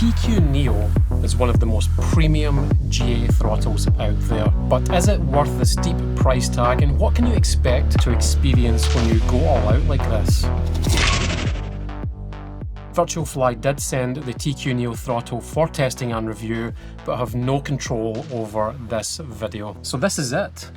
TQ Neo is one of the most premium GA throttles out there, but is it worth the steep price tag, and what can you expect to experience when you go all out like this? Virtualfly did send the TQ Neo throttle for testing and review, but have no control over this video. So this is it.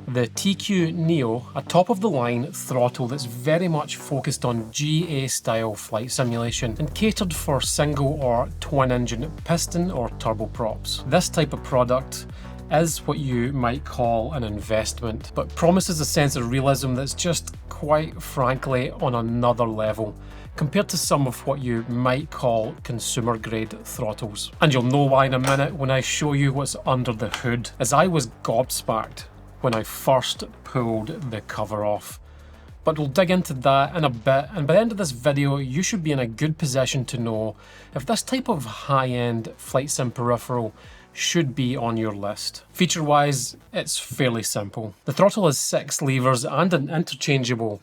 The TQ Neo, a top-of-the-line throttle that's very much focused on GA-style flight simulation and catered for single or twin-engine piston or turboprops. This type of product is what you might call an investment, but promises a sense of realism that's just, quite frankly, on another level compared to some of what you might call consumer-grade throttles. And you'll know why in a minute when I show you what's under the hood, as I was gobsmacked when I first pulled the cover off. But we'll dig into that in a bit, and by the end of this video you should be in a good position to know if this type of high-end flight sim peripheral should be on your list. Feature-wise, it's fairly simple. The throttle has 6 levers and an interchangeable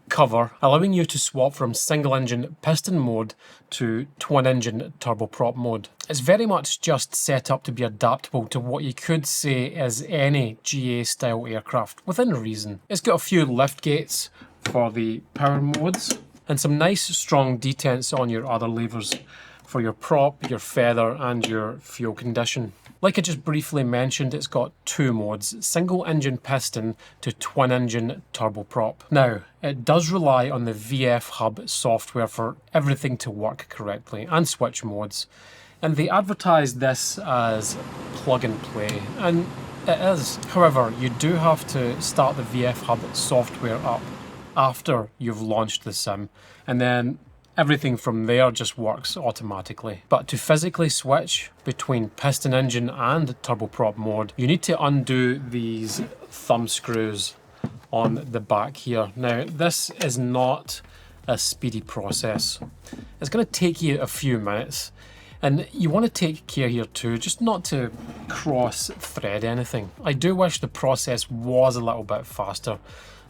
cover, allowing you to swap from single engine piston mode to twin engine turboprop mode. It's very much just set up to be adaptable to what you could say is any GA style aircraft within reason. It's got a few lift gates for the power modes and some nice strong detents on your other levers for your prop, your feather and your fuel condition. Like I just briefly mentioned, it's got 2 modes, single engine piston to twin engine turboprop. Now, it does rely on the VF Hub software for everything to work correctly and switch modes. And they advertise this as plug and play, and it is. However, you do have to start the VF Hub software up after you've launched the sim, and then everything from there just works automatically. But to physically switch between piston engine and turboprop mode, you need to undo these thumb screws on the back here. Now, this is not a speedy process. It's going to take you a few minutes, and you want to take care here too, just not to cross-thread anything. I do wish the process was a little bit faster,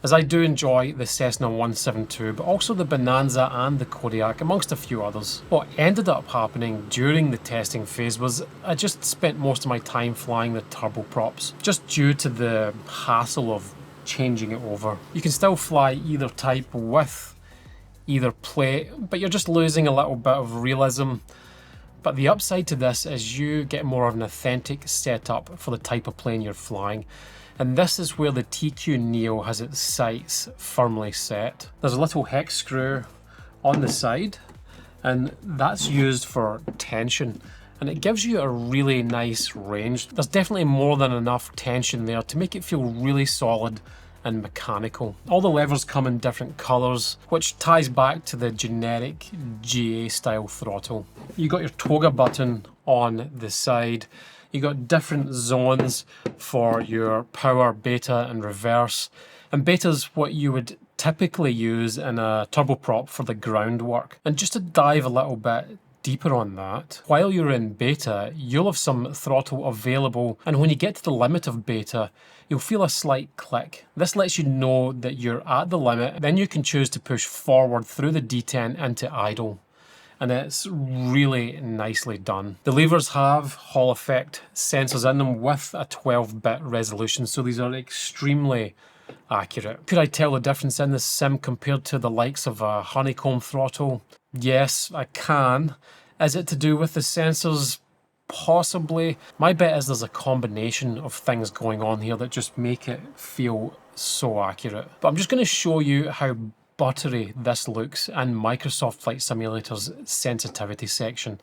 as I do enjoy the Cessna 172, but also the Bonanza and the Kodiak, amongst a few others. What ended up happening during the testing phase was I just spent most of my time flying the turboprops, just due to the hassle of changing it over. You can still fly either type with either plate, but you're just losing a little bit of realism. But the upside to this is you get more of an authentic setup for the type of plane you're flying. And this is where the TQ Neo has its sights firmly set. There's a little hex screw on the side, and that's used for tension. And it gives you a really nice range. There's definitely more than enough tension there to make it feel really solid and mechanical. All the levers come in different colours, which ties back to the generic GA style throttle. You got your toga button on the side. You got different zones for your power, beta and reverse. And beta's what you would typically use in a turboprop for the groundwork. And just to dive a little bit deeper on that, while you're in beta, you'll have some throttle available, and when you get to the limit of beta, you'll feel a slight click. This lets you know that you're at the limit, then you can choose to push forward through the detent into idle. And it's really nicely done. The levers have Hall effect sensors in them with a 12-bit resolution, so these are extremely accurate. Could I tell the difference in this sim compared to the likes of a honeycomb throttle? Yes, I can. Is it to do with the sensors? Possibly. My bet is there's a combination of things going on here that just make it feel so accurate. But I'm just going to show you how buttery this looks in Microsoft Flight Simulator's sensitivity section,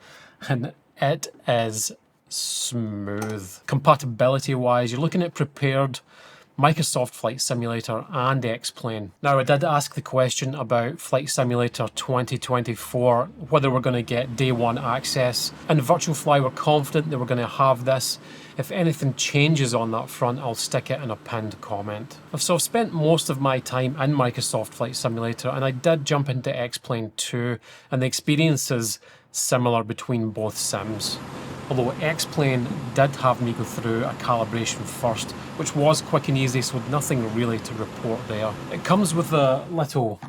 and it is smooth. Compatibility wise, you're looking at prepared, Microsoft Flight Simulator and X-Plane. Now, I did ask the question about Flight Simulator 2024, whether we're going to get day 1 access, and Virtualfly were confident they were going to have this. If anything changes on that front, I'll stick it in a pinned comment. So I've spent most of my time in Microsoft Flight Simulator, and I did jump into X-Plane too, and the experience is similar between both sims. Although X-Plane did have me go through a calibration first, which was quick and easy, so nothing really to report there. It comes with a little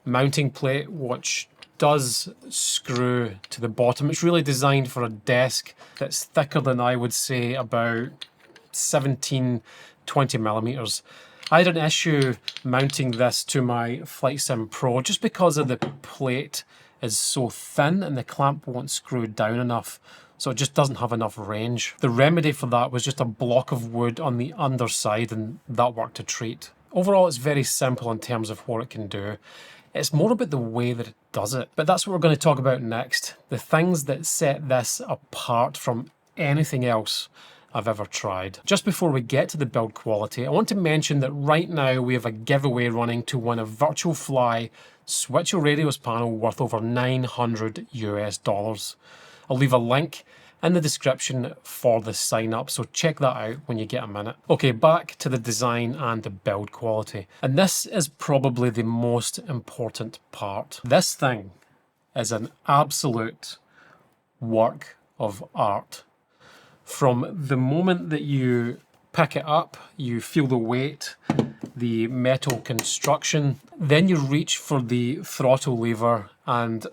mounting plate, which does screw to the bottom. It's really designed for a desk that's thicker than, I would say, about 17, 20 millimeters. I had an issue mounting this to my Flight Sim Pro just because of the plate is so thin and the clamp won't screw down enough, so it just doesn't have enough range. The remedy for that was just a block of wood on the underside, and that worked a treat. Overall, it's very simple in terms of what it can do. It's more about the way that it does it. But that's what we're going to talk about next. The things that set this apart from anything else I've ever tried. Just before we get to the build quality, I want to mention that right now we have a giveaway running to win a Virtual Fly Switcher Radios panel worth over $900 US. I'll leave a link in the description for the sign up, so check that out when you get a minute. Okay, back to the design and the build quality. And this is probably the most important part. This thing is an absolute work of art. From the moment that you pick it up, you feel the weight, the metal construction, then you reach for the throttle lever and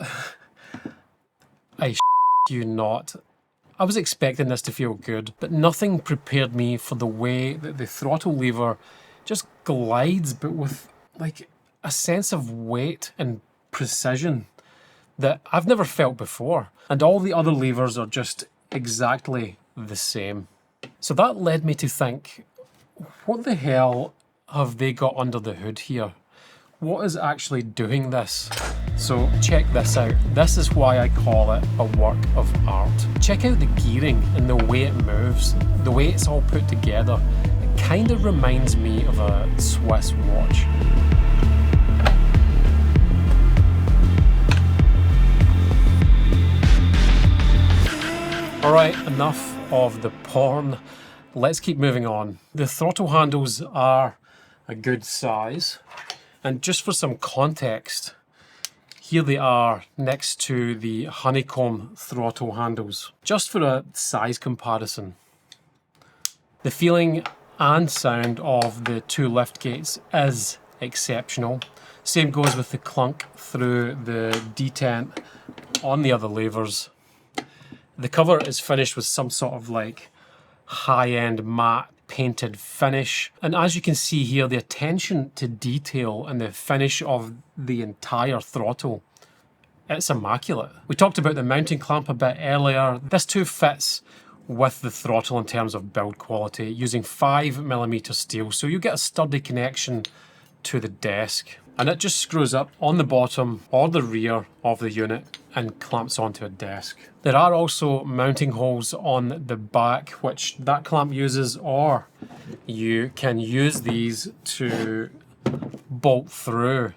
I you not. I was expecting this to feel good, but nothing prepared me for the way that the throttle lever just glides, but with like a sense of weight and precision that I've never felt before. And all the other levers are just exactly the same. So that led me to think, what the hell have they got under the hood here? What is actually doing this? So check this out. This is why I call it a work of art. Check out the gearing and the way it moves, the way it's all put together. It kind of reminds me of a Swiss watch. Alright, enough of the porn. Let's keep moving on. The throttle handles are a good size. And just for some context, here they are next to the honeycomb throttle handles. Just for a size comparison. The feeling and sound of the two lift gates is exceptional. Same goes with the clunk through the detent on the other levers. The cover is finished with some sort of like high-end matte painted finish. And as you can see here, the attention to detail and the finish of the entire throttle, it's immaculate. We talked about the mounting clamp a bit earlier. This too fits with the throttle in terms of build quality, using 5mm steel, so you get a sturdy connection to the desk. And it just screws up on the bottom or the rear of the unit and clamps onto a desk. There are also mounting holes on the back, which that clamp uses, or you can use these to bolt through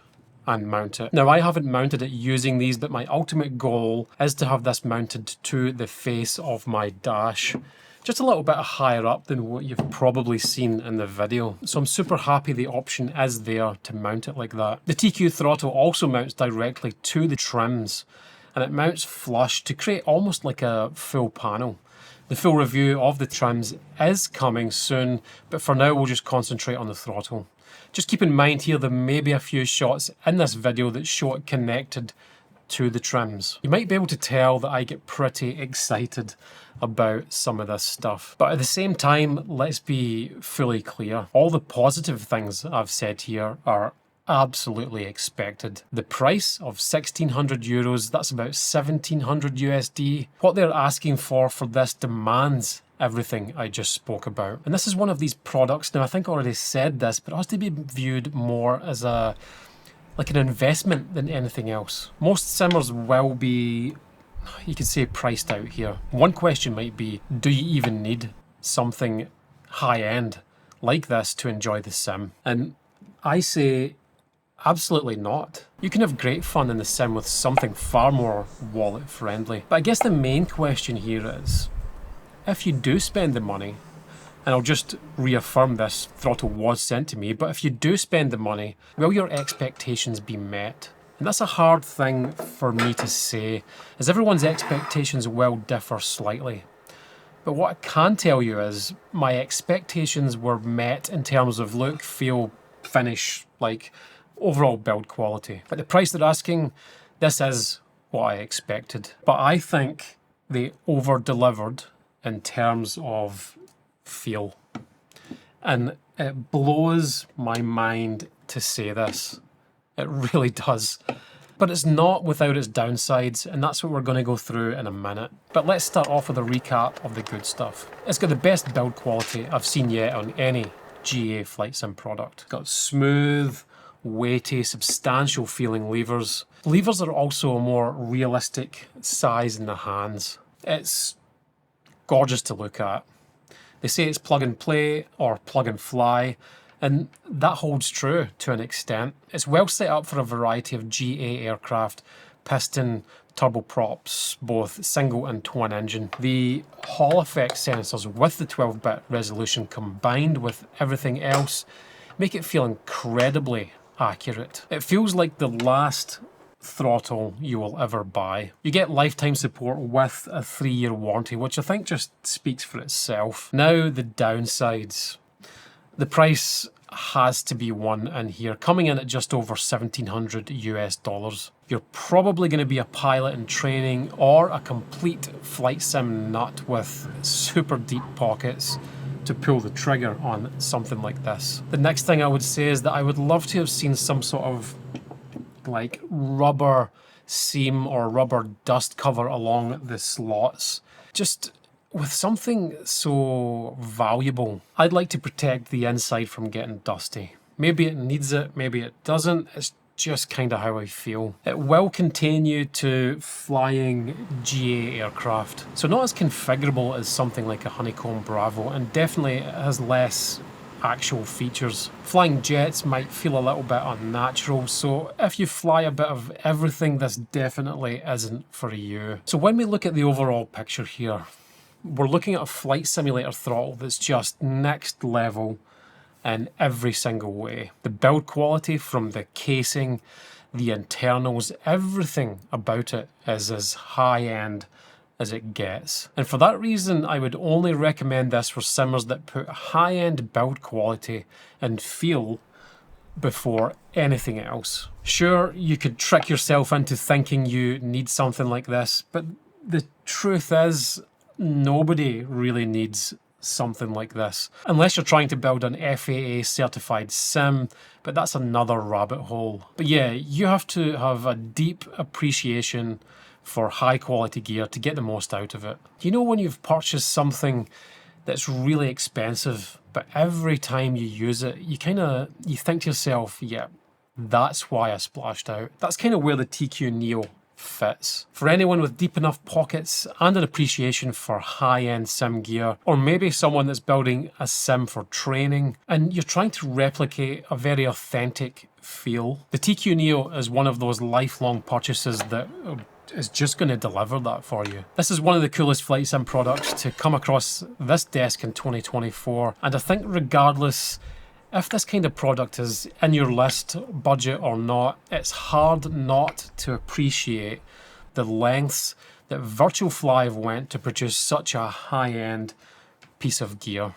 and mount it. Now, I haven't mounted it using these, but my ultimate goal is to have this mounted to the face of my dash, just a little bit higher up than what you've probably seen in the video. So I'm super happy the option is there to mount it like that. The TQ throttle also mounts directly to the trims, and it mounts flush to create almost like a full panel. The full review of the trims is coming soon, but for now we'll just concentrate on the throttle. Just keep in mind here there may be a few shots in this video that show it connected to the trims. You might be able to tell that I get pretty excited about some of this stuff. But at the same time, let's be fully clear. All the positive things I've said here are absolutely expected. The price of 1,600 euros, that's about 1,700 USD. What they're asking for this demands everything I just spoke about. And this is one of these products, now I think I already said this, but it has to be viewed more as like an investment than anything else. Most simmers will be, you could say, priced out here. One question might be, do you even need something high-end like this to enjoy the sim? And I say, absolutely not. You can have great fun in the sim with something far more wallet-friendly. But I guess the main question here is, if you do spend the money, and I'll just reaffirm this, throttle was sent to me, but if you do spend the money, will your expectations be met? And that's a hard thing for me to say, as everyone's expectations will differ slightly. But what I can tell you is, my expectations were met in terms of look, feel, finish, like overall build quality. At the price they're asking, this is what I expected. But I think they over-delivered in terms of feel. And it blows my mind to say this. It really does. But it's not without its downsides, and that's what we're going to go through in a minute. But let's start off with a recap of the good stuff. It's got the best build quality I've seen yet on any GA flight sim product. It's got smooth, weighty, substantial feeling levers. Levers are also a more realistic size in the hands. It's gorgeous to look at. They say it's plug and play or plug and fly, and that holds true to an extent. It's well set up for a variety of GA aircraft, piston, turboprops, both single and twin engine. The Hall effect sensors with the 12-bit resolution combined with everything else make it feel incredibly accurate. It feels like the last throttle you will ever buy. You get lifetime support with a 3-year warranty, which I think just speaks for itself. Now the downsides. The price has to be one in here, coming in at just over $1,700 US. You're probably going to be a pilot in training or a complete flight sim nut with super deep pockets to pull the trigger on something like this. The next thing I would say is that I would love to have seen some sort of like rubber seam or rubber dust cover along the slots. Just with something so valuable, I'd like to protect the inside from getting dusty. Maybe it needs it, maybe it doesn't. It's just kind of how I feel. It will continue to flying GA aircraft, so not as configurable as something like a Honeycomb Bravo, and definitely has less actual features. Flying jets might feel a little bit unnatural, so if you fly a bit of everything, this definitely isn't for you. So when we look at the overall picture here, we're looking at a flight simulator throttle that's just next level in every single way. The build quality from the casing, the internals, everything about it is as high-end as it gets. And for that reason, I would only recommend this for simmers that put high-end build quality and feel before anything else. Sure, you could trick yourself into thinking you need something like this, but the truth is, nobody really needs something like this, unless you're trying to build an FAA certified sim, but that's another rabbit hole. But yeah, you have to have a deep appreciation for high quality gear to get the most out of it. You know when you've purchased something that's really expensive, but every time you use it, you think to yourself, yeah, that's why I splashed out. That's kind of where the TQ Neo fits. For anyone with deep enough pockets and an appreciation for high-end sim gear, or maybe someone that's building a sim for training and you're trying to replicate a very authentic feel, the TQ Neo is one of those lifelong purchases that is just going to deliver that for you. This is one of the coolest flight sim products to come across this desk in 2024, and I think regardless if this kind of product is in your list, budget or not, it's hard not to appreciate the lengths that Virtual Fly have went to produce such a high-end piece of gear.